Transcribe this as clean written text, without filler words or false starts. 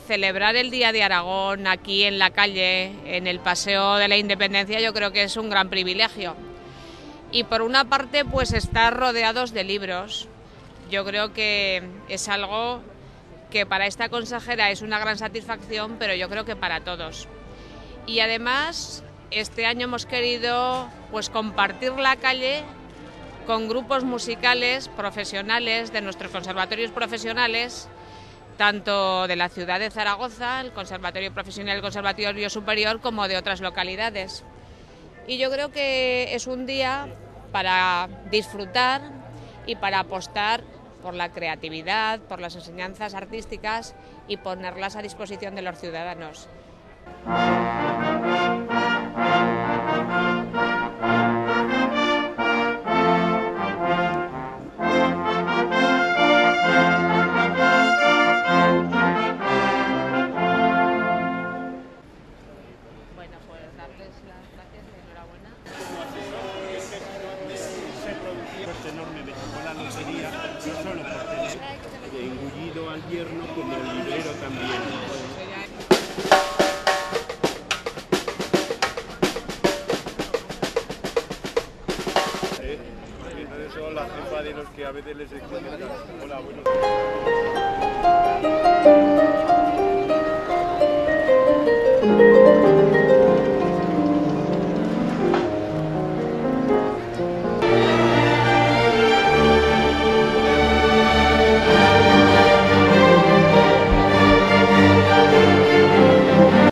celebrar el Día de Aragón aquí en la calle, en el Paseo de la Independencia, yo creo que es un gran privilegio. Y por una parte, pues estar rodeados de libros. Yo creo que es algo que para esta consejera es una gran satisfacción, pero yo creo que para todos. Y además, este año hemos querido pues compartir la calle con grupos musicales profesionales de nuestros conservatorios profesionales, tanto de la ciudad de Zaragoza, el Conservatorio Profesional y el Conservatorio Superior, como de otras localidades. Y yo creo que es un día para disfrutar y para apostar por la creatividad, por las enseñanzas artísticas y ponerlas a disposición de los ciudadanos. Bueno, pues darles las gracias y enhorabuena. Enorme de la lotería, no solo por tener engullido al yerno, como el librero también. Entonces son la jefa de los que a veces les explican. Hola, buenos días.